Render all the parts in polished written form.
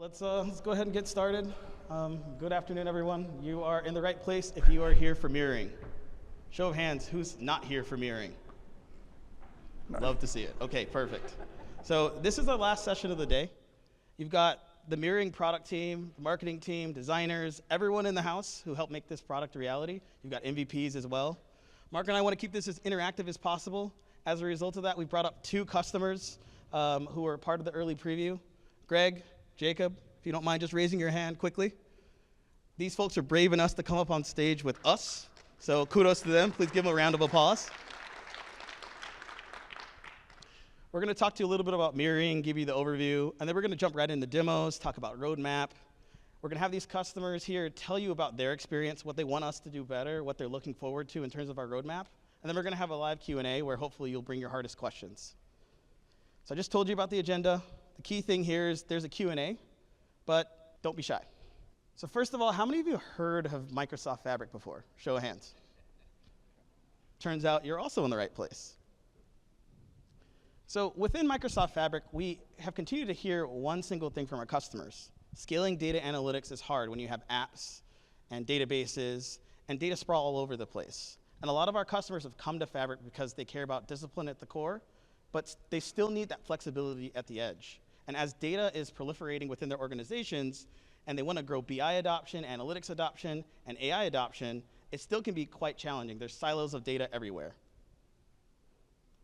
Let's go ahead and get started. Good afternoon, everyone. You are in the right place if you are here for mirroring. Show of hands, who's not here for mirroring? Love to see it. Okay, perfect. So this is our last session of the day. You've got the mirroring product team, the marketing team, designers, everyone in the house who helped make this product a reality. You've got MVPs as well. Mark and I want to keep this as interactive as possible. As a result of that, we brought up 2 customers who were part of the early preview. Greg, Jacob, if you don't mind just raising your hand quickly. These folks are brave enough to come up on stage with us, so kudos to them. Please give them a round of applause. We're going to talk to you a little bit about mirroring, give you the overview, and then we're going to jump right into demos, talk about roadmap. We're going to have these customers here tell you about their experience, what they want us to do better, what they're looking forward to in terms of our roadmap, and then we're going to have a live Q&A where hopefully you'll bring your hardest questions. So I just told you about the agenda. The key thing here is there's a Q&A, but don't be shy. So first of all, how many of you heard of Microsoft Fabric before? Show of hands. Turns out you're also in the right place. So within Microsoft Fabric, we have continued to hear one single thing from our customers. Scaling data analytics is hard when you have apps and databases and data sprawl all over the place. And a lot of our customers have come to Fabric because they care about discipline at the core, but they still need that flexibility at the edge. And as data is proliferating within their organizations, and they want to grow BI adoption, analytics adoption, and AI adoption, it still can be quite challenging. There's silos of data everywhere.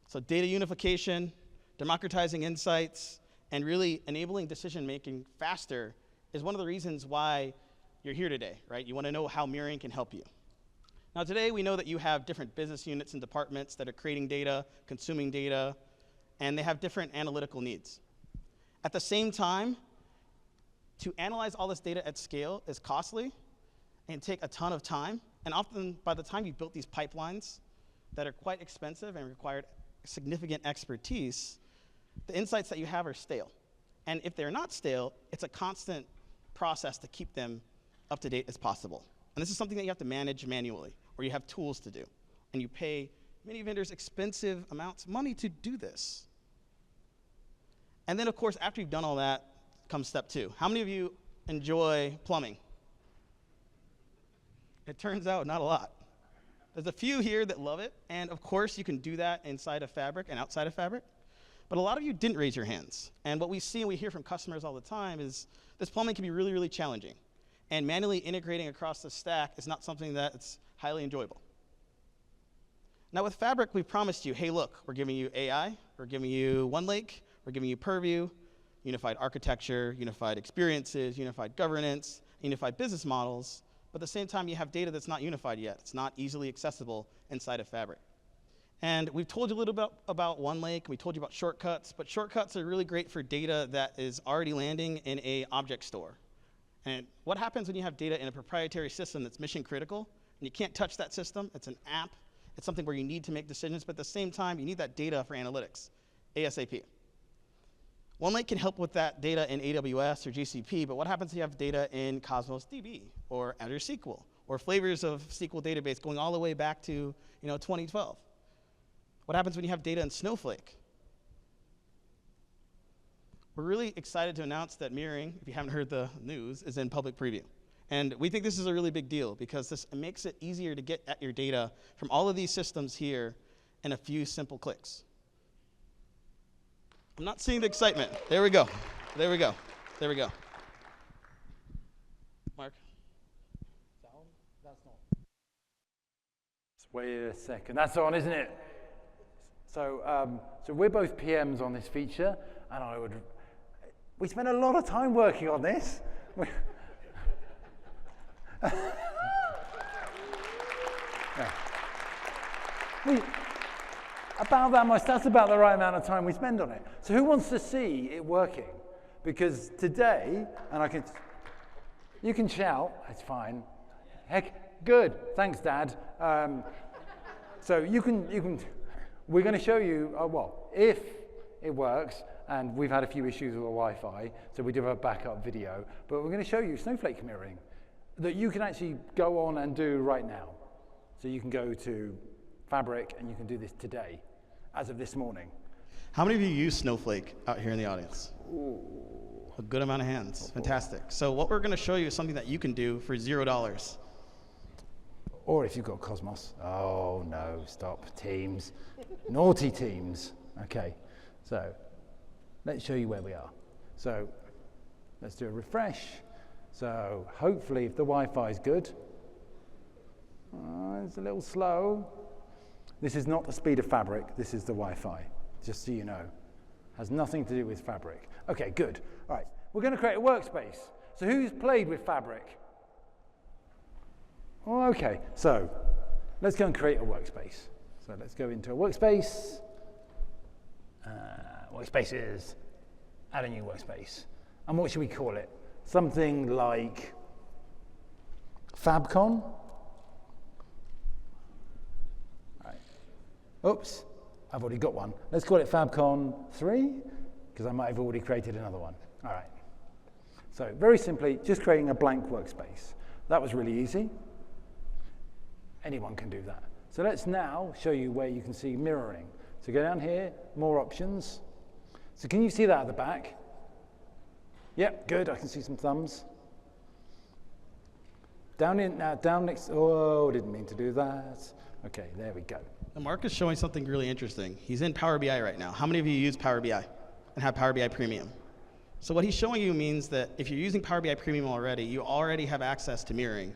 So data unification, democratizing insights, and really enabling decision-making faster is one of the reasons why you're here today, right? You want to know how mirroring can help you. Now today, we know that you have different business units and departments that are creating data, consuming data, and they have different analytical needs. At the same time, to analyze all this data at scale is costly and take a ton of time. And often, by the time you built these pipelines that are quite expensive and required significant expertise, the insights that you have are stale. And if they're not stale, it's a constant process to keep them up to date as possible. And this is something that you have to manage manually, or you have tools to do. And you pay many vendors expensive amounts of money to do this. And then, of course, after you've done all that, comes step 2. How many of you enjoy plumbing? It turns out not a lot. There's a few here that love it, and of course you can do that inside of Fabric and outside of Fabric, but a lot of you didn't raise your hands. And what we see and we hear from customers all the time is this plumbing can be really, really challenging, and manually integrating across the stack is not something that's highly enjoyable. Now with Fabric, we promised you, hey look, we're giving you AI, we're giving you OneLake, we're giving you Purview, unified architecture, unified experiences, unified governance, unified business models, but at the same time you have data that's not unified yet. It's not easily accessible inside of Fabric. And we've told you a little bit about OneLake, we told you about shortcuts, but shortcuts are really great for data that is already landing in a object store. And what happens when you have data in a proprietary system that's mission critical, and you can't touch that system, it's an app, it's something where you need to make decisions, but at the same time you need that data for analytics, ASAP. OneLake can help with that data in AWS or GCP, but what happens if you have data in Cosmos DB or Azure SQL or flavors of SQL database going all the way back to 2012? What happens when you have data in Snowflake? We're really excited to announce that mirroring, if you haven't heard the news, is in public preview. And we think this is a really big deal because this makes it easier to get at your data from all of these systems here in a few simple clicks. I'm not seeing the excitement. There we go. There we go. There we go. Mark? Sound? That's not. Wait a second. That's on, isn't it? So we're both PMs on this feature, and we spent a lot of time working on this. Yeah. About that much, that's about the right amount of time we spend on it. So who wants to see it working? Because today, and you can shout, it's fine. Heck, good, thanks Dad. So we're gonna show you, if it works, and we've had a few issues with the Wi-Fi, so we do have a backup video, but we're gonna show you Snowflake mirroring that you can actually go on and do right now. So you can go to Fabric and you can do this today, as of this morning. How many of you use Snowflake out here in the audience? Ooh. A good amount of hands. Fantastic. So what we're going to show you is something that you can do for $0. Or if you've got Cosmos. Oh no, stop. Teams. Naughty teams. Okay, so let's show you where we are. So let's do a refresh. So hopefully if the Wi-Fi is good. It's a little slow. This is not the speed of Fabric. This is the Wi-Fi, just so you know. Has nothing to do with Fabric. Okay, good. All right, we're going to create a workspace. So who's played with Fabric? Oh, okay, so let's go and create a workspace. So let's go into a workspace. Workspaces. Add a new workspace. And what should we call it? Something like FabCon. Right. Oops, I've already got one. Let's call it FabCon 3, because I might have already created another one. All right. So very simply, just creating a blank workspace. That was really easy. Anyone can do that. So let's now show you where you can see mirroring. So go down here, more options. So can you see that at the back? Yep, good, I can see some thumbs. Down next, oh, didn't mean to do that. Okay, there we go. And Mark is showing something really interesting. He's in Power BI right now. How many of you use Power BI and have Power BI Premium? So what he's showing you means that if you're using Power BI Premium already, you already have access to mirroring.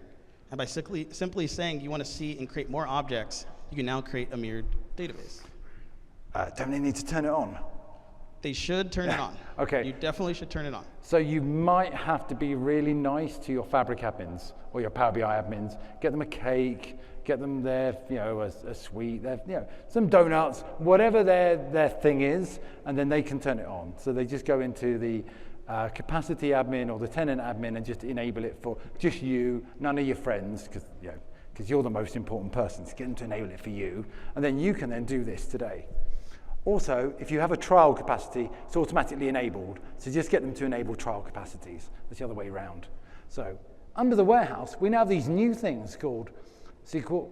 And by simply saying you want to see and create more objects, you can now create a mirrored database. Don't they need to turn it on? They should turn it on. Okay. You definitely should turn it on. So you might have to be really nice to your Fabric admins or your Power BI admins. Get them a cake, get them their, a sweet, some donuts, whatever their thing is, and then they can turn it on. So they just go into the capacity admin or the tenant admin and just enable it for just you, none of your friends, because you're the most important person. So get them to enable it for you, and then you can then do this today. Also, if you have a trial capacity, it's automatically enabled. So just get them to enable trial capacities. That's the other way around. So under the warehouse, we now have these new things called SQL,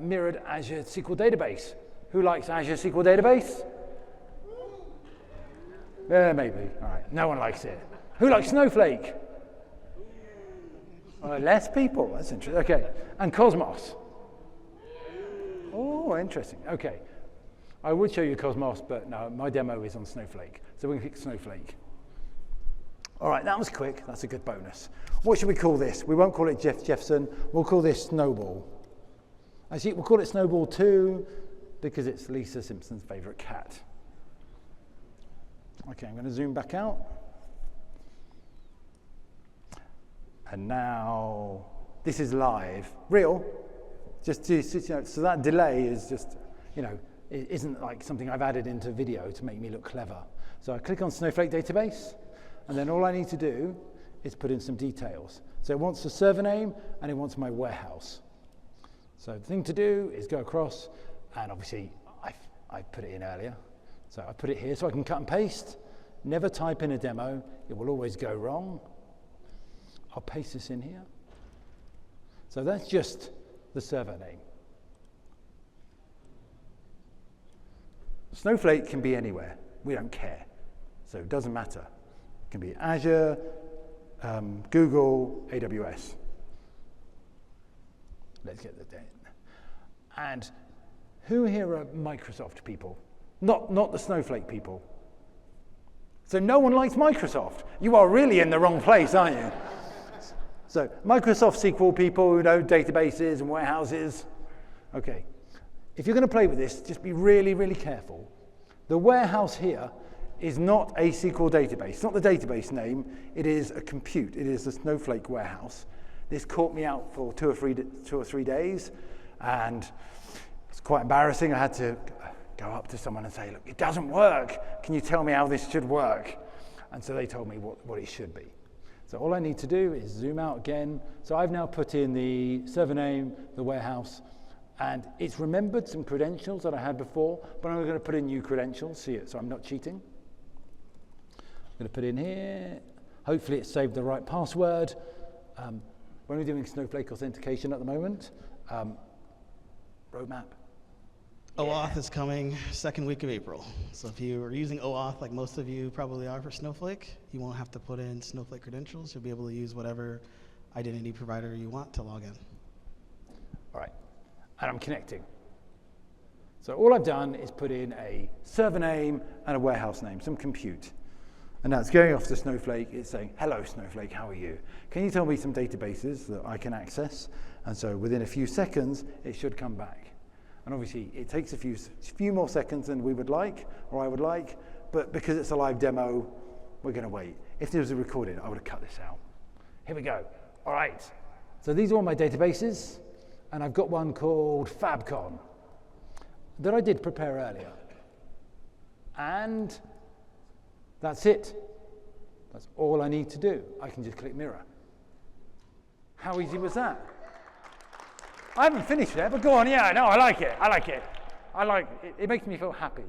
mirrored Azure SQL Database. Who likes Azure SQL Database? Maybe. All right. No one likes it. Who likes Snowflake? Less people. That's interesting. Okay. And Cosmos. Oh, interesting. Okay. I would show you Cosmos, but no, my demo is on Snowflake. So we can pick Snowflake. All right, that was quick. That's a good bonus. What should we call this? We won't call it Jefferson. We'll call this Snowball. Actually, we'll call it Snowball 2 because it's Lisa Simpson's favorite cat. Okay, I'm going to zoom back out. And now, this is live. Real. Just to, so that delay is just, it isn't like something I've added into video to make me look clever. So I click on Snowflake Database, and then all I need to do is put in some details. So it wants the server name, and it wants my warehouse. So the thing to do is go across, and obviously I put it in earlier. So I put it here so I can cut and paste. Never type in a demo, it will always go wrong. I'll paste this in here. So that's just the server name. Snowflake can be anywhere. We don't care. So it doesn't matter. It can be Azure, Google, AWS. Let's get the date. And who here are Microsoft people? Not the Snowflake people. So no one likes Microsoft. You are really in the wrong place, aren't you? So Microsoft SQL people who know databases and warehouses. Okay. If you're going to play with this, just be really, really careful. The warehouse here is not a SQL database. It's not the database name. It is a compute. It is a Snowflake warehouse. This caught me out for two or three days, and it's quite embarrassing. I had to go up to someone and say, look, it doesn't work. Can you tell me how this should work? And so they told me what it should be. So all I need to do is zoom out again. So I've now put in the server name, the warehouse, and it's remembered some credentials that I had before, but I'm going to put in new credentials, see it, so I'm not cheating. I'm going to put in here. Hopefully it saved the right password. When we're doing Snowflake authentication at the moment, roadmap. OAuth is coming second week of April. So if you are using OAuth, like most of you probably are for Snowflake, you won't have to put in Snowflake credentials. You'll be able to use whatever identity provider you want to log in. All right, and I'm connecting. So all I've done is put in a server name and a warehouse name, some compute. And now it's going off to Snowflake. It's saying, hello, Snowflake, how are you? Can you tell me some databases that I can access? And so within a few seconds, it should come back. And obviously, it takes a few more seconds than we would like, or I would like, but because it's a live demo, we're going to wait. If there was a recording, I would have cut this out. Here we go. All right. So these are all my databases, and I've got one called FabCon that I did prepare earlier. And that's it. That's all I need to do. I can just click mirror. How easy was that? I haven't finished yet, but go on. Yeah, no, I like it. It makes me feel happy.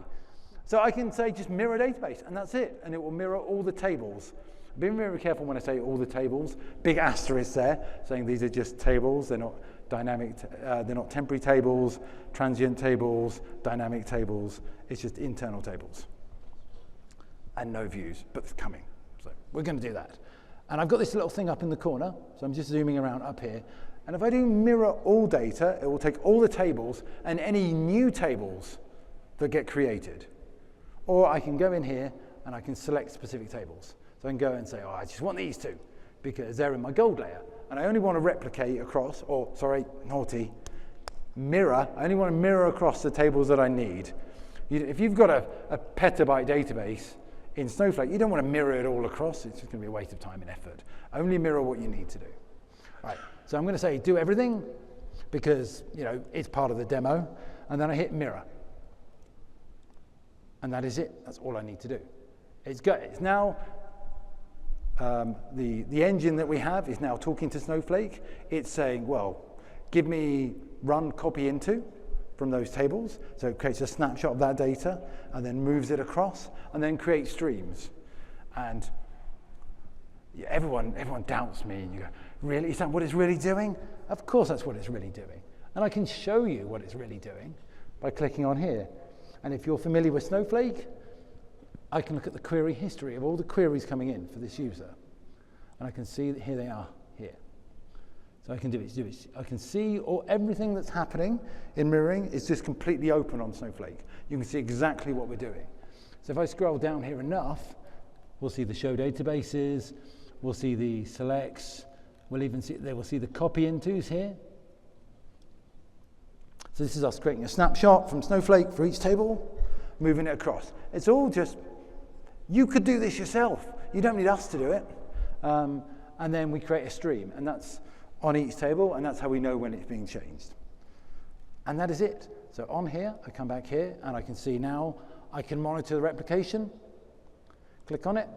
So I can say just mirror database, and that's it. And it will mirror all the tables. Be very careful when I say all the tables. Big asterisk there, saying these are just tables. They're not dynamic. They're not temporary tables, transient tables, dynamic tables. It's just internal tables. And no views, but it's coming. So we're going to do that. And I've got this little thing up in the corner, so I'm just zooming around up here. And if I do mirror all data, it will take all the tables and any new tables that get created. Or I can go in here and I can select specific tables. So I can go and say, oh, I just want these two because they're in my gold layer. And I only want to replicate across, or sorry, naughty, mirror. I only want to mirror across the tables that I need. If you've got a petabyte database in Snowflake, you don't want to mirror it all across. It's just going to be a waste of time and effort. Only mirror what you need to do. All right. So I'm going to say do everything because it's part of the demo, and then I hit mirror. And that is it. That's all I need to do. It's good. It's now the engine that we have is now talking to Snowflake. It's saying, well, give me run copy into from those tables. So it creates a snapshot of that data and then moves it across and then creates streams. And everyone doubts me. And you go, really? Is that what it's really doing? Of course that's what it's really doing. And I can show you what it's really doing by clicking on here. And if you're familiar with Snowflake, I can look at the query history of all the queries coming in for this user. And I can see that here they are here. So I can do it. I can see everything that's happening in mirroring is just completely open on Snowflake. You can see exactly what we're doing. So if I scroll down here enough, we'll see the show databases, we'll see the selects, they will see the copy intos here. So this is us creating a snapshot from Snowflake for each table, moving it across. It's all just, you could do this yourself. You don't need us to do it. And then we create a stream, and that's on each table, and that's how we know when it's being changed. And that is it. So on here, I come back here, and I can see now, I can monitor the replication, click on it,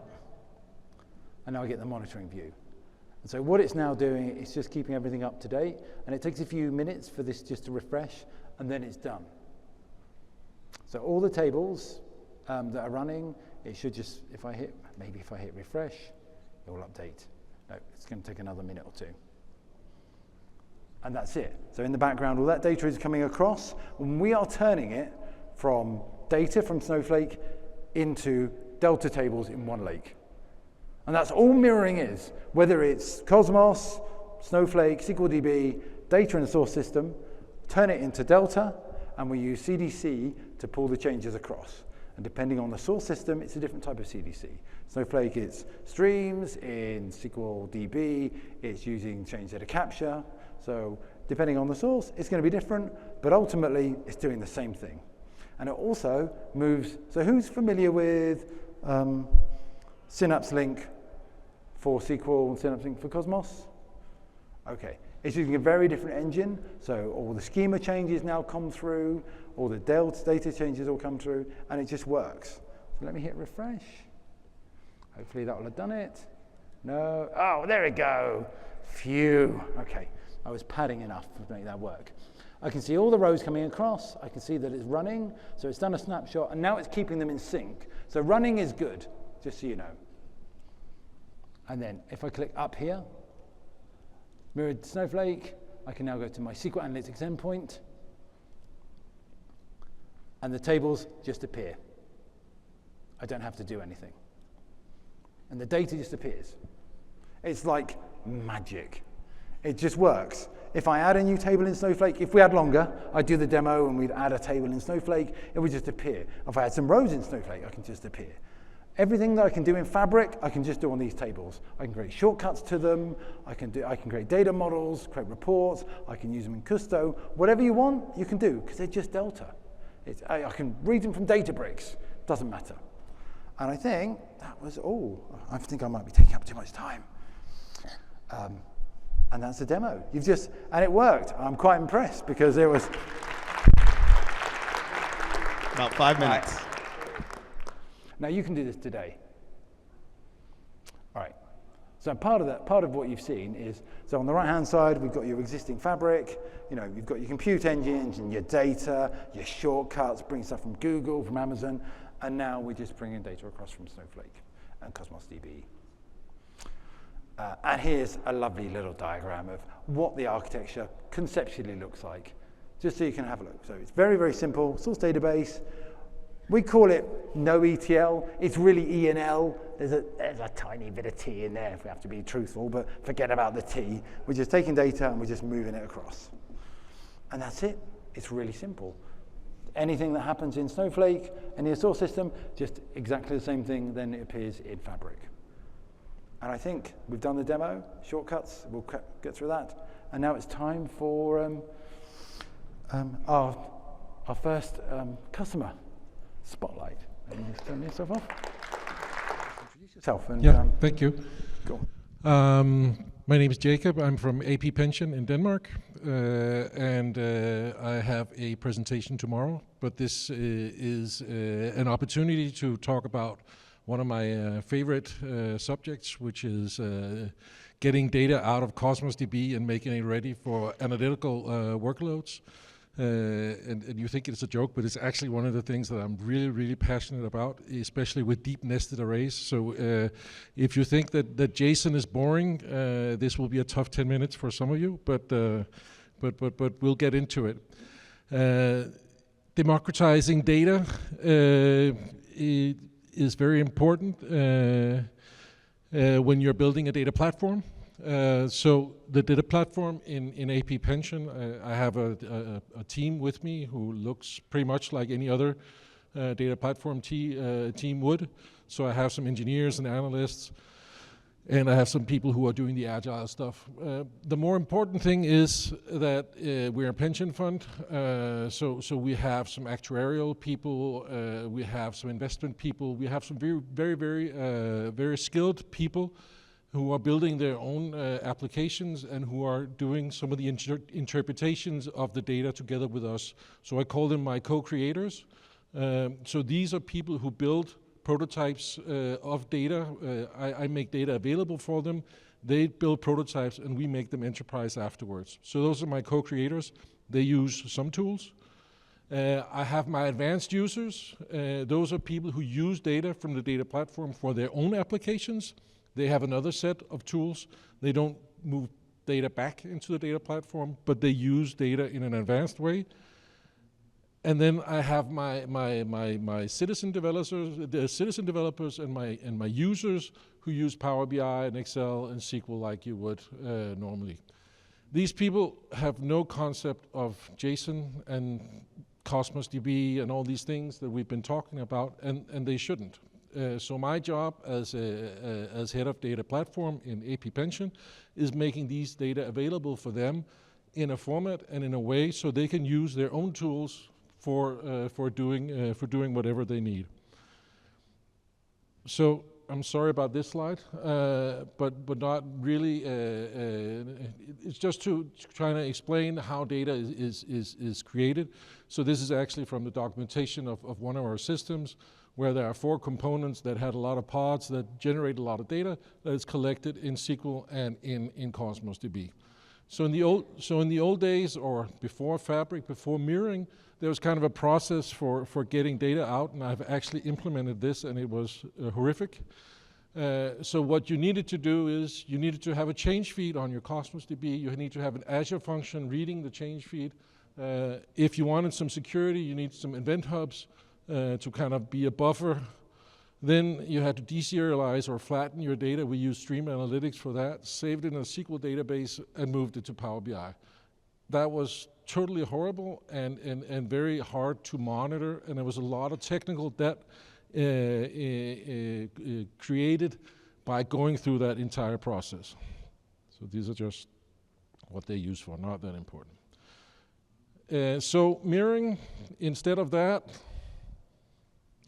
and now I get the monitoring view. And so what it's now doing is just keeping everything up to date, and it takes a few minutes for this just to refresh, and then it's done. So all the tables that are running, it should just, if I hit refresh, it will update. No, it's going to take another minute or two. And that's it. So in the background, all that data is coming across, and we are turning it from data from Snowflake into Delta tables in one lake. And that's all mirroring is, whether it's Cosmos, Snowflake, SQLDB, data in the source system, turn it into Delta, and we use CDC to pull the changes across. And depending on the source system, it's a different type of CDC. Snowflake, it's streams. In SQLDB, it's using change data capture. So depending on the source, it's going to be different, but ultimately, it's doing the same thing. And it also moves, so who's familiar with Synapse Link for SQL and Synapse Link for Cosmos? Okay, it's using a very different engine, so all the schema changes now come through, all the data changes all come through, and it just works. So let me hit refresh. Hopefully that will have done it. No, oh, there we go. Phew, okay. I was padding enough to make that work. I can see all the rows coming across. I can see that it's running, so it's done a snapshot, and now it's keeping them in sync. So running is good, just so you know. And then if I click up here, mirrored Snowflake, I can now go to my SQL Analytics endpoint. and the tables just appear. I don't have to do anything. And the data just appears. It's like magic. It just works. If I add a new table in Snowflake, if we had longer, I'd do the demo and we'd add a table in Snowflake, it would just appear. If I had some rows in Snowflake, I can just appear. Everything that I can do in Fabric, I can just do on these tables. I can create shortcuts to them, I can create data models, create reports, I can use them in Custo. Whatever you want, you can do, because they're just Delta. I can read them from Databricks, doesn't matter. And I think that was all. I think I might be taking up too much time. And that's the demo. And it worked. I'm quite impressed because it was about 5 minutes. Right. Now you can do this today. All right. So part of what you've seen is, so on the right-hand side, we've got your existing Fabric. You've got your compute engines and your data, your shortcuts, bring stuff from Google, from Amazon, and now we're just bringing data across from Snowflake and Cosmos DB. And here's a lovely little diagram of what the architecture conceptually looks like, just so you can have a look. So it's very, very simple. Source database. We call it no ETL. It's really ENL. There's a tiny bit of T in there if we have to be truthful, but forget about the T. We're just taking data and we're just moving it across. And that's it. It's really simple. Anything that happens in Snowflake and the source system, just exactly the same thing, then it appears in Fabric. And I think we've done the demo, shortcuts, we'll get through that. And now it's time for our first customer spotlight. Let me just turn yourself off. Introduce yourself. And, thank you. Go on. My name is Jacob. I'm from AP Pension in Denmark, and I have a presentation tomorrow. But this is an opportunity to talk about one of my favorite subjects, which is getting data out of Cosmos DB and making it ready for analytical workloads. And you think it's a joke, but it's actually one of the things that I'm really, really passionate about, especially with deep nested arrays. So if you think that JSON is boring, this will be a tough 10 minutes for some of you, but we'll get into it. Democratizing data is very important when you're building a data platform. So the data platform in AP Pension, I have a team with me who looks pretty much like any other data platform team would. So I have some engineers and analysts, and I have some people who are doing the agile stuff. The more important thing is that we're a pension fund, so we have some actuarial people, we have some investment people, we have some very skilled people who are building their own applications and who are doing some of the interpretations of the data together with us. So I call them my co-creators. So these are people who build prototypes of data. I make data available for them. They build prototypes and we make them enterprise afterwards. So those are my co-creators. They use some tools. I have my advanced users. Those are people who use data from the data platform for their own applications. They have another set of tools. They don't move data back into the data platform, but they use data in an advanced way. And then I have my citizen developers and my users who use Power BI and Excel and SQL like you would normally. These people have no concept of JSON and Cosmos DB and all these things that we've been talking about, and they shouldn't. So my job as head of data platform in AP Pension is making these data available for them in a format and in a way so they can use their own tools for doing whatever they need. So I'm sorry about this slide, but not really. It's just to try to explain how data is created. So this is actually from the documentation of one of our systems, where there are 4 components that had a lot of pods that generate a lot of data that is collected in SQL and in Cosmos DB. So in the old days, or before Fabric, before mirroring, there was kind of a process for getting data out, and I've actually implemented this, and it was horrific. So what you needed to do is you needed to have a change feed on your Cosmos DB. You need to have an Azure function reading the change feed. If you wanted some security, you need some event hubs to kind of be a buffer. Then you had to deserialize or flatten your data. We used Stream Analytics for that, saved it in a SQL database, and moved it to Power BI. That was totally horrible and very hard to monitor, and there was a lot of technical debt created by going through that entire process. So these are just what they use for, not that important. So mirroring, instead of that,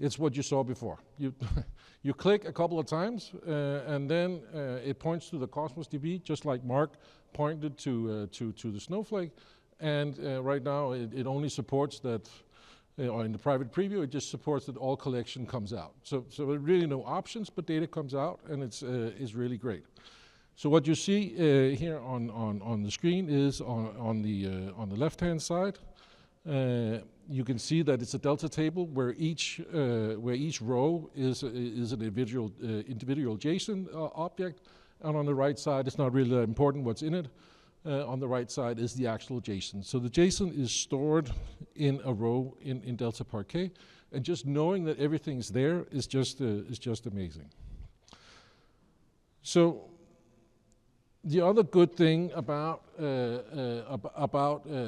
it's what you saw before. You click a couple of times, and then it points to the Cosmos DB, just like Mark pointed to the Snowflake. And right now, it only supports that, or in the private preview, it just supports that all collection comes out. So there are really no options, but data comes out, and it's really great. So what you see here on the screen is on the left-hand side. You can see that it's a delta table where each row is an individual JSON object, and on the right side, it's not really that important what's in it. On the right side is the actual JSON. So the JSON is stored in a row in Delta Parquet, and just knowing that everything's there is just amazing. So the other good thing about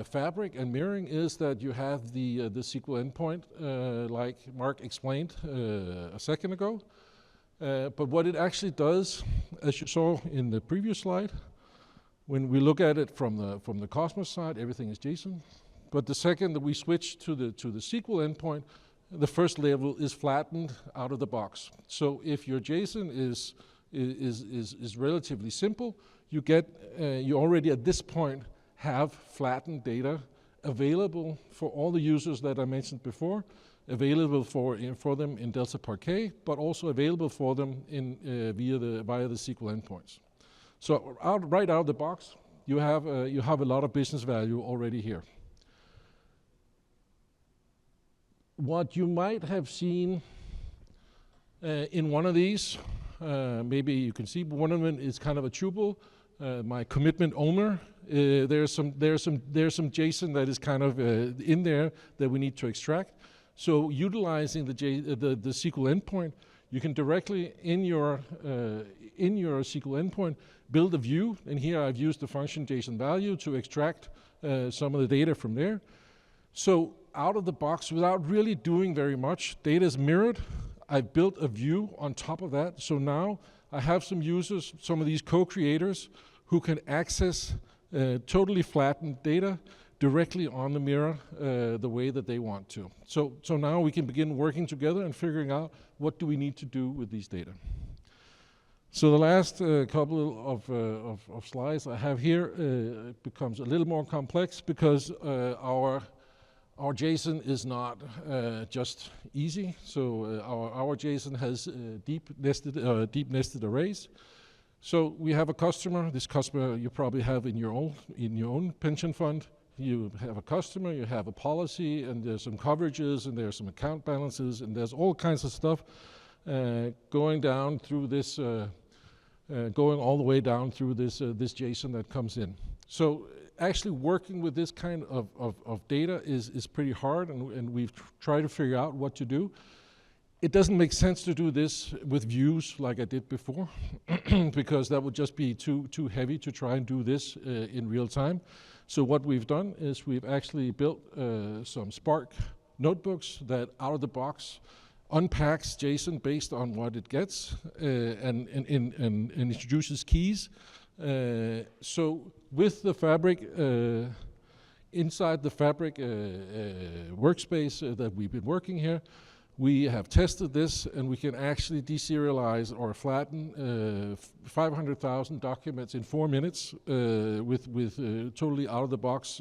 Fabric and mirroring is that you have the SQL endpoint, like Mark explained a second ago. But what it actually does, as you saw in the previous slide, when we look at it from the Cosmos side, everything is JSON. But the second that we switch to the SQL endpoint, the first level is flattened out of the box. So if your JSON is relatively simple, you already at this point have flattened data available for all the users that I mentioned before, available for them in Delta Parquet, but also available for them via the SQL endpoints. So right out of the box, you have a lot of business value already here. What you might have seen in one of these, maybe you can see one of them is kind of a tuple. My commitment owner, there's some JSON that is kind of in there that we need to extract. So utilizing the SQL endpoint, you can directly in your SQL endpoint build a view, and here I've used the function JSON value to extract some of the data from there. So out of the box, without really doing very much, data is mirrored. I've built a view on top of that. So now I have some users, some of these co-creators, who can access totally flattened data directly on the mirror the way that they want to. So now we can begin working together and figuring out what do we need to do with these data. So the last couple of slides I have here becomes a little more complex because our JSON is not just easy. So our JSON has deep nested arrays. So we have a customer. This customer you probably have in your own pension fund. You have a customer, you have a policy, and there's some coverages, and there's some account balances, and there's all kinds of stuff going down through this, going all the way down through this JSON that comes in. So actually working with this kind of data is pretty hard, and we've tried to figure out what to do. It doesn't make sense to do this with views like I did before, because that would just be too heavy to try and do this in real time. So what we've done is we've actually built some Spark notebooks that out of the box unpacks JSON based on what it gets and introduces keys. So with the Fabric, inside the Fabric workspace that we've been working here, we have tested this, and we can actually deserialize or flatten 500,000 documents in 4 minutes with totally out-of-the-box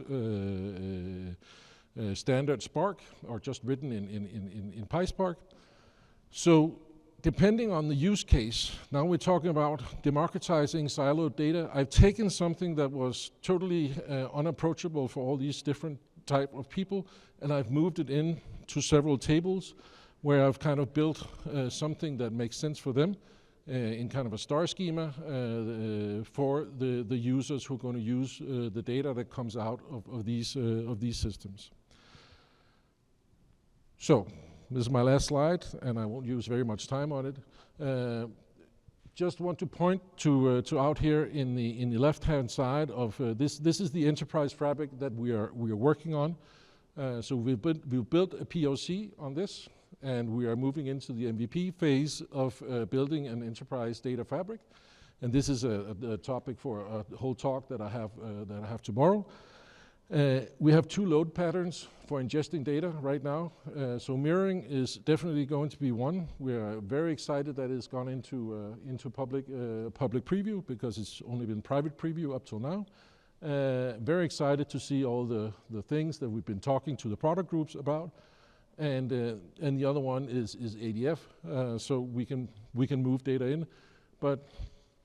standard Spark, or just written in PySpark. So depending on the use case, now we're talking about democratizing siloed data. I've taken something that was totally unapproachable for all these different type of people, and I've moved it in to several tables where I've kind of built something that makes sense for them. in kind of a star schema for the users who are going to use the data that comes out of these systems. So this is my last slide, and I won't use very much time on it. Just want to point to out here in the left-hand side of this. This is the enterprise fabric that we are working on. So we've built a POC on this, and we are moving into the MVP phase of building an enterprise data fabric. And this is a topic for a whole talk that I have tomorrow. We have 2 load patterns for ingesting data right now. So mirroring is definitely going to be one. We are very excited that it's gone into public preview, because it's only been private preview up till now. Very excited to see all the things that we've been talking to the product groups about. And the other one is ADF, so we can move data in. But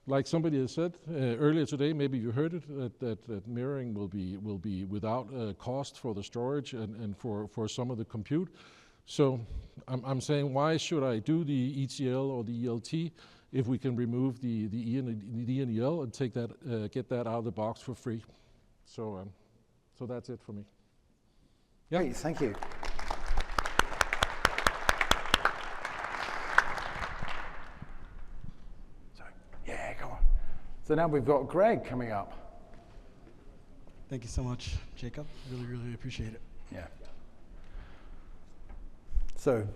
like somebody has said earlier today, maybe you heard it, that mirroring will be without cost for the storage and for some of the compute. So I'm saying, why should I do the ETL or the ELT if we can remove the E and the EL and take that get that out of the box for free? So that's it for me. Yeah. Great, thank you. Yeah, go on. So now we've got Greg coming up. Thank you so much, Jacob. Really, really appreciate it. Yeah. So,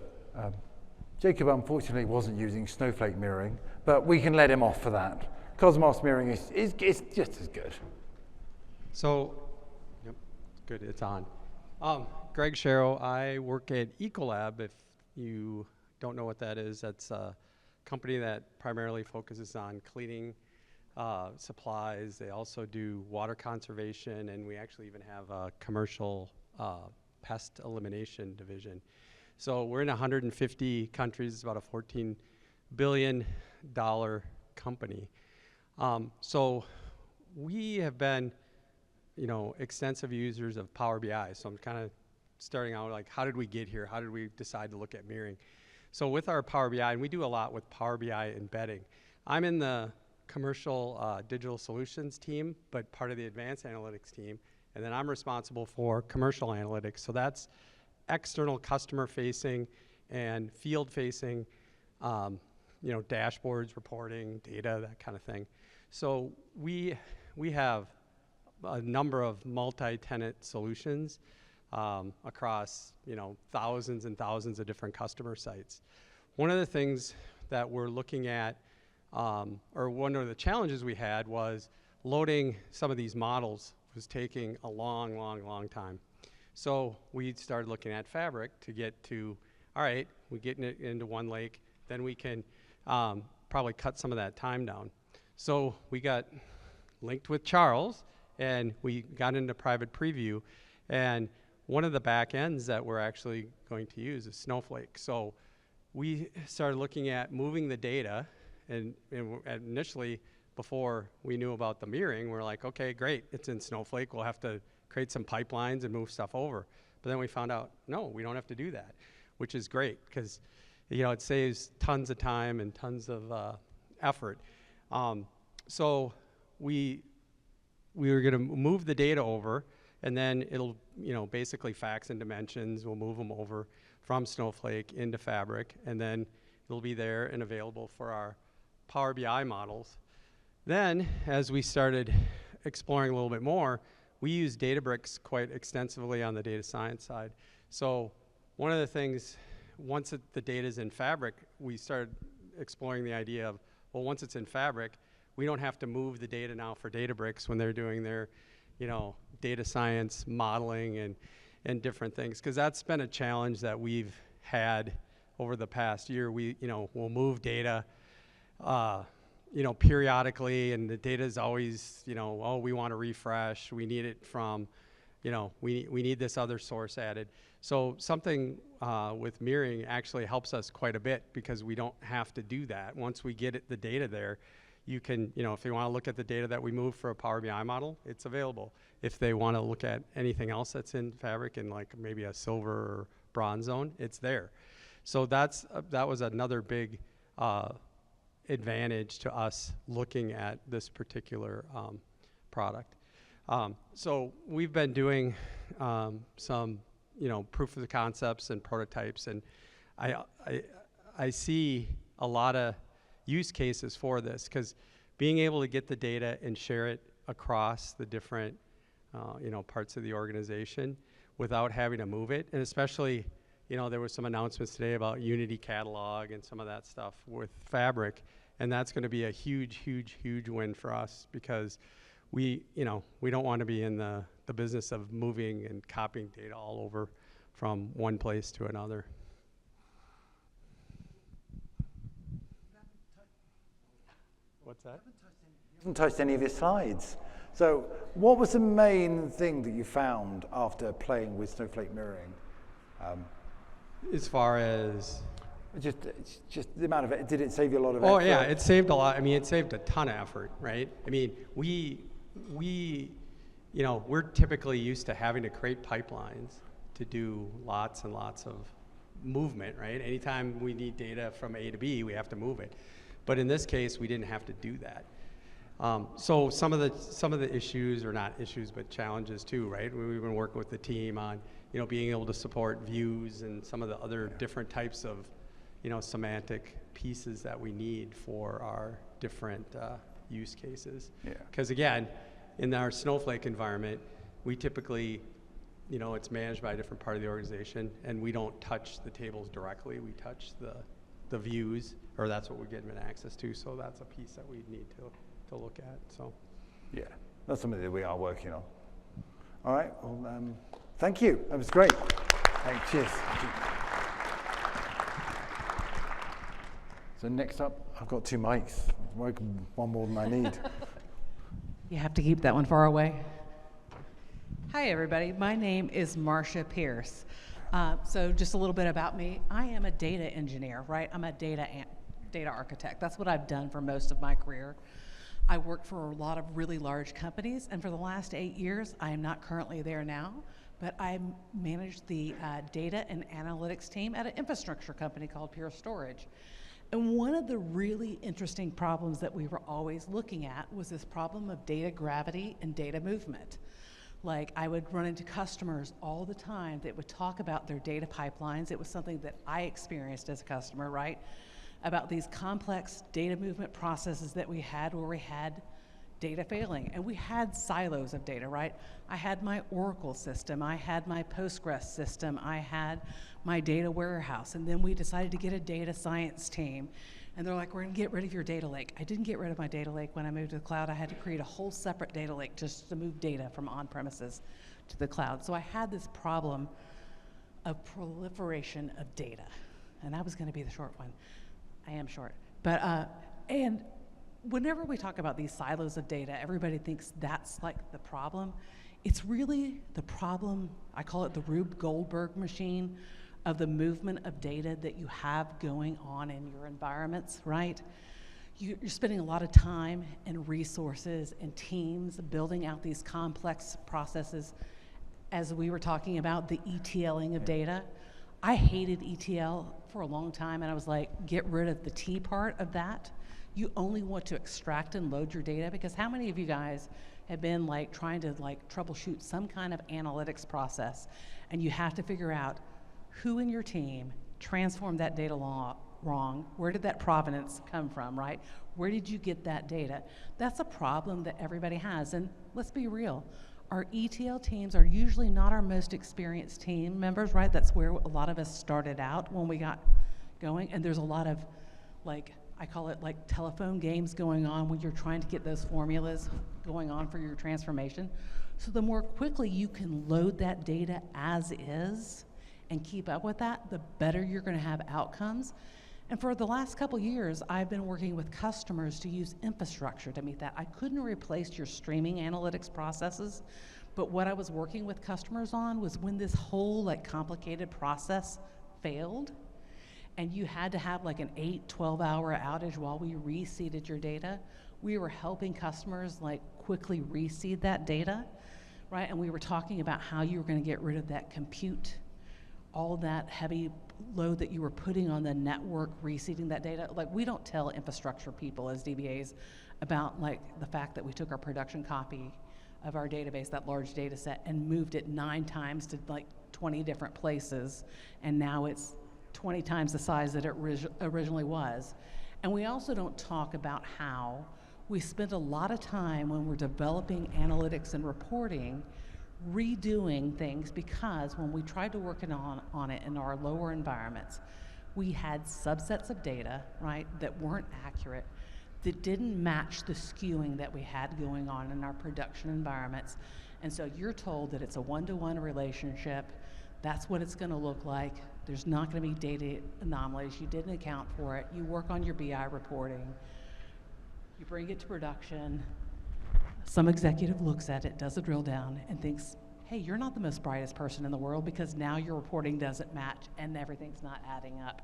Jacob unfortunately wasn't using Snowflake mirroring, but we can let him off for that. Cosmos mirroring is just as good. So, yep, good, it's on. Greg Sharrow, I work at Ecolab. If you don't know what that is, that's a company that primarily focuses on cleaning supplies. They also do water conservation, and we actually even have a commercial pest elimination division. So we're in 150 countries. It's about a $14 billion company. So we have been, extensive users of Power BI. So I'm kind of starting out like, how did we get here? How did we decide to look at mirroring? So with our Power BI, and we do a lot with Power BI embedding. I'm in the commercial digital solutions team, but part of the advanced analytics team. And then I'm responsible for commercial analytics. So that's external customer facing and field facing, dashboards, reporting, data, that kind of thing. So we have a number of multi-tenant solutions across thousands and thousands of different customer sites. One of the things that we're looking at, or one of the challenges we had, was loading some of these models was taking a long, long, long time. So we started looking at Fabric to get to, all right, we get it into one lake, then we can probably cut some of that time down. So we got linked with Charles, and we got into private preview. And one of the back ends that we're actually going to use is Snowflake. So we started looking at moving the data, and initially, before we knew about the mirroring, we're like, okay, great, it's in Snowflake. We'll have to create some pipelines and move stuff over. But then we found out, no, we don't have to do that, which is great, because it saves tons of time and tons of effort. So we were going to move the data over, and then it'll basically facts and dimensions. We'll move them over from Snowflake into Fabric, and then it'll be there and available for our Power BI models. Then, as we started exploring a little bit more, we use Databricks quite extensively on the data science side. So one of the things, once the data is in Fabric, we started exploring the idea of, well, once it's in Fabric, we don't have to move the data now for Databricks when they're doing their data science modeling and different things, because that's been a challenge that we've had over the past year. We'll move data periodically, and the data is always, oh, we want to refresh, we need it from, we need this other source added. So something with mirroring actually helps us quite a bit, because we don't have to do that. Once we get the data there, you can, if you want to look at the data that we move for a Power BI model, it's available. If they want to look at anything else that's in Fabric in like maybe a silver or bronze zone, it's there. So that was another big advantage to us looking at this particular product. So we've been doing some, proof of the concepts and prototypes, and I see a lot of use cases for this, because being able to get the data and share it across the different parts of the organization without having to move it, and especially, there was some announcements today about Unity Catalog and some of that stuff with Fabric, and that's going to be a huge, huge, huge win for us, because we don't want to be in the business of moving and copying data all over from one place to another. What's that? You haven't touched any of your slides. So what was the main thing that you found after playing with Snowflake mirroring? As far as? Just the amount of it, did it save you a lot of effort? Oh yeah, it saved a lot. I mean, it saved a ton of effort, right? I mean, we're typically used to having to create pipelines to do lots and lots of movement, right? Anytime we need data from A to B, we have to move it. But in this case, we didn't have to do that. So some of the issues, or not issues, but challenges too, right? We've been working with the team on, being able to support views and some of the other different types of, semantic pieces that we need for our different use cases. Because again, in our Snowflake environment, we typically, it's managed by a different part of the organization, and we don't touch the tables directly. We touch the views, or that's what we get them access to. So that's a piece that we need to look at. So, yeah, that's something that we are working on. All right. Well, thank you. That was great. Thanks. Cheers. So next up, I've got 2 mics. One more than I need. You have to keep that one far away. Hi, everybody. My name is Marcia Pierce. So just a little bit about me. I am a data engineer, right? I'm a data architect. That's what I've done for most of my career. I work for a lot of really large companies, and for the last 8 years, I am not currently there now, but I managed the data and analytics team at an infrastructure company called Pure Storage. And one of the really interesting problems that we were always looking at was this problem of data gravity and data movement. Like, I would run into customers all the time that would talk about their data pipelines. It was something that I experienced as a customer, right? About these complex data movement processes that we had, where we had data failing. And we had silos of data, right? I had my Oracle system, I had my Postgres system, I had my data warehouse, and then we decided to get a data science team. And they're like, we're gonna get rid of your data lake. I didn't get rid of my data lake when I moved to the cloud. I had to create a whole separate data lake just to move data from on-premises to the cloud. So I had this problem of proliferation of data. And I was gonna be the short one. I am short. But, and whenever we talk about these silos of data, everybody thinks that's like the problem. It's really the problem, I call it the Rube Goldberg machine, of the movement of data that you have going on in your environments, right? You're spending a lot of time and resources and teams building out these complex processes. As we were talking about the ETLing of data, I hated ETL for a long time, and I was like, get rid of the T part of that. You only want to extract and load your data, because how many of you guys have been like trying to like troubleshoot some kind of analytics process, and you have to figure out who in your team transformed that data wrong? Where did that provenance come from, right? Where did you get that data? That's a problem that everybody has, and let's be real. Our ETL teams are usually not our most experienced team members, right? That's where a lot of us started out when we got going, and there's a lot of, like, I call it like telephone games going on when you're trying to get those formulas going on for your transformation. So the more quickly you can load that data as is and keep up with that, the better you're gonna have outcomes. And for the last couple years, I've been working with customers to use infrastructure to meet that. I couldn't replace your streaming analytics processes, but what I was working with customers on was when this whole like complicated process failed, and you had to have like an 8-12 hour outage while we reseeded your data, we were helping customers like quickly reseed that data, right? And we were talking about how you were gonna get rid of that compute, all that heavy load that you were putting on the network reseeding that data. Like, we don't tell infrastructure people as DBAs about like the fact that we took our production copy of our database, that large data set, and moved it 9 times to like 20 different places, and now it's 20 times the size that it originally was. And we also don't talk about how we spend a lot of time when we're developing analytics and reporting redoing things, because when we tried to work on it in our lower environments, we had subsets of data, right, that weren't accurate, that didn't match the skewing that we had going on in our production environments. And so you're told that it's a one-to-one relationship, that's what it's gonna look like, there's not gonna be data anomalies, you didn't account for it, you work on your BI reporting, you bring it to production, some executive looks at it, does a drill down, and thinks, hey, you're not the most brightest person in the world because now your reporting doesn't match and everything's not adding up.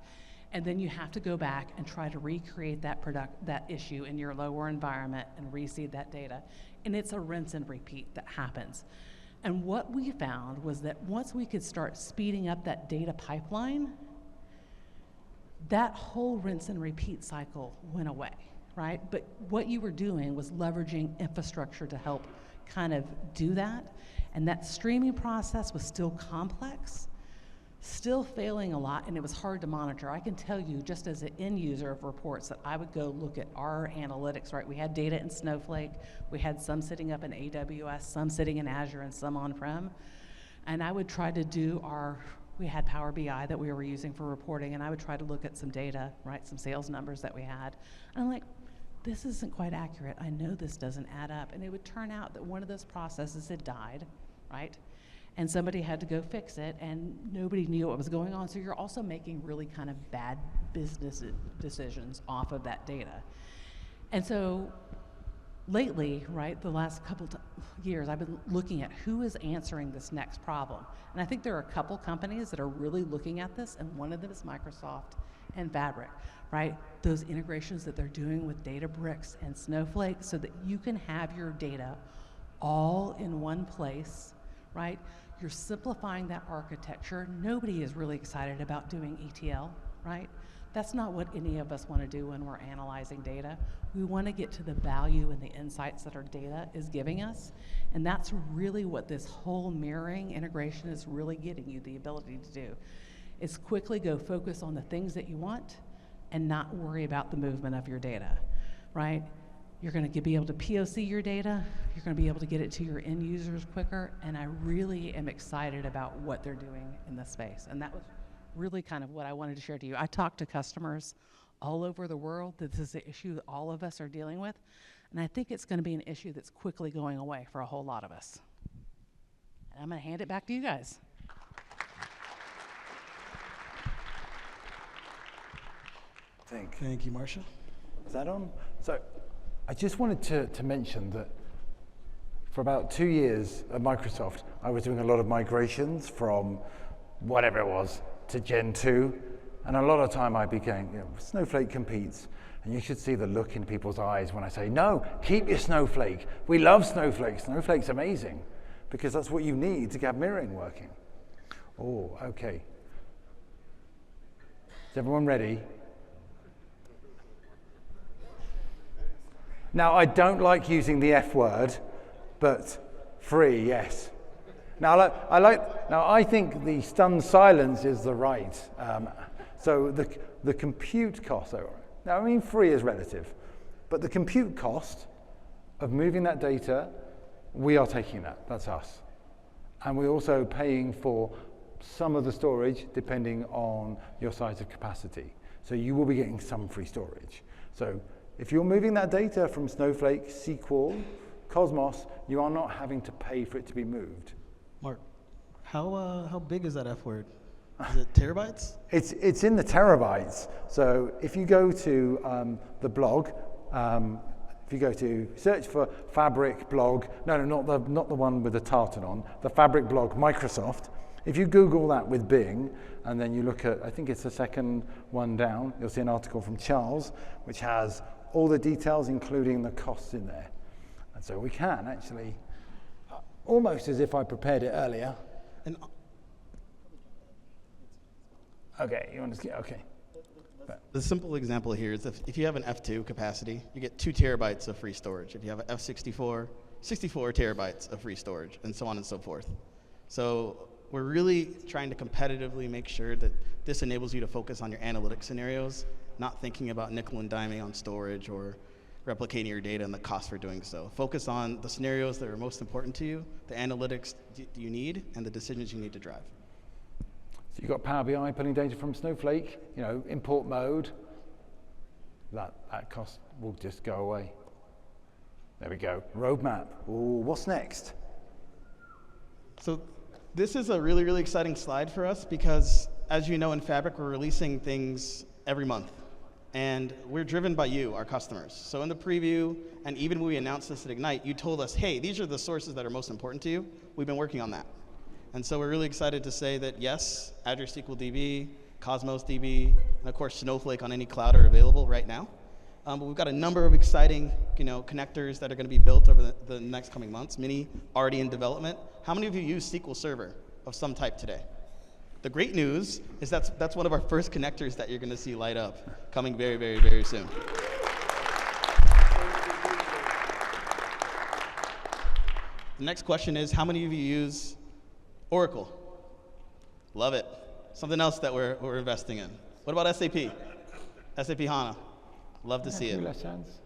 And then you have to go back and try to recreate that issue in your lower environment and reseed that data. And it's a rinse and repeat that happens. And what we found was that once we could start speeding up that data pipeline, that whole rinse and repeat cycle went away. Right? But what you were doing was leveraging infrastructure to help kind of do that. And that streaming process was still complex, still failing a lot, and it was hard to monitor. I can tell you, just as an end user of reports, that I would go look at our analytics, right? We had data in Snowflake, we had some sitting up in AWS, some sitting in Azure, and some on-prem. And I would try to do we had Power BI that we were using for reporting, and I would try to look at some data, right, some sales numbers that we had. And I'm like, this isn't quite accurate. I know this doesn't add up. And it would turn out that one of those processes had died, right? And somebody had to go fix it, and nobody knew what was going on. So you're also making really kind of bad business decisions off of that data. And so lately, right, the last couple years, I've been looking at who is answering this next problem. And I think there are a couple companies that are really looking at this, and one of them is Microsoft and Fabric, right? Those integrations that they're doing with Databricks and Snowflake so that you can have your data all in one place, right? You're simplifying that architecture. Nobody is really excited about doing ETL, right? That's not what any of us want to do when we're analyzing data. We want to get to the value and the insights that our data is giving us. And that's really what this whole mirroring integration is really getting you the ability to do. Is quickly go focus on the things that you want and not worry about the movement of your data, right? You're going to be able to POC your data, you're going to be able to get it to your end users quicker, and I really am excited about what they're doing in this space. And that was really kind of what I wanted to share to you. I talk to customers all over the world. This is an issue that all of us are dealing with, and I think it's going to be an issue that's quickly going away for a whole lot of us. And I'm going to hand it back to you guys. Thank you, Marcia. Is that on? So I just wanted to mention that for about 2 years at Microsoft, I was doing a lot of migrations from whatever it was to Gen 2. And a lot of time I'd be going, Snowflake competes. And you should see the look in people's eyes when I say, no, keep your Snowflake. We love Snowflake. Snowflake's amazing. Because that's what you need to get mirroring working. Oh, okay. Is everyone ready? Now, I don't like using the F word, but free, yes. Now, I think the stunned silence is the right. So the compute cost, now I mean free is relative, but the compute cost of moving that data, we are taking that, that's us. And we're also paying for some of the storage depending on your size of capacity. So you will be getting some free storage. So if you're moving that data from Snowflake, SQL, Cosmos, you are not having to pay for it to be moved. Mark, how big is that F word? Is it terabytes? It's in the terabytes. So if you go to the blog, if you go to search for Fabric blog, no, not the one with the tartan on, the Fabric blog Microsoft. If you Google that with Bing, and then you look at, I think it's the second one down, you'll see an article from Charles, which has all the details, including the costs in there. And so we can actually, almost as if I prepared it earlier. And Okay, you want to, okay. The simple example here is if you have an F2 capacity, you get 2 terabytes of free storage. If you have an F64, 64 terabytes of free storage, and so on and so forth. So we're really trying to competitively make sure that this enables you to focus on your analytic scenarios, not thinking about nickel and diming on storage or replicating your data and the cost for doing so. Focus on the scenarios that are most important to you, the analytics you need, and the decisions you need to drive. So you've got Power BI pulling data from Snowflake, you know, import mode. That cost will just go away. There we go. Roadmap. Ooh, what's next? So this is a really, really exciting slide for us because, as you know, in Fabric, we're releasing things every month. And we're driven by you, our customers. So in the preview, and even when we announced this at Ignite, you told us, hey, these are the sources that are most important to you. We've been working on that. And so we're really excited to say that, yes, Azure SQL DB, Cosmos DB, and of course, Snowflake on any cloud are available right now. But we've got a number of exciting connectors that are going to be built over the next coming months, many already in development. How many of you use SQL Server of some type today? The great news is that's one of our first connectors that you're going to see light up coming very, very, very soon. The next question is, how many of you use Oracle? Love it. Something else that we're investing in. What about SAP? SAP HANA. Love to see it.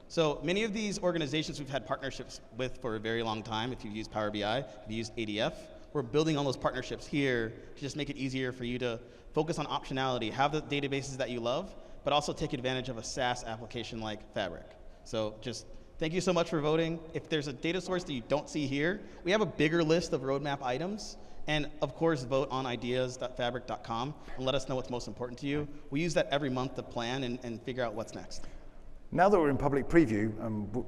So many of these organizations we've had partnerships with for a very long time. If you've used Power BI, if you've used ADF, we're building on those partnerships here to just make it easier for you to focus on optionality, have the databases that you love, but also take advantage of a SaaS application like Fabric. So just thank you so much for voting. If there's a data source that you don't see here, we have a bigger list of roadmap items. And of course, vote on ideas.fabric.com and let us know what's most important to you. We use that every month to plan and figure out what's next. Now that we're in public preview,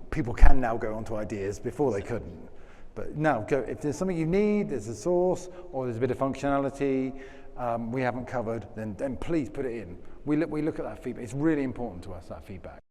people can now go onto ideas. Before they couldn't. But now, if there's something you need, there's a source, or there's a bit of functionality we haven't covered, then please put it in. We look at that feedback. It's really important to us, that feedback.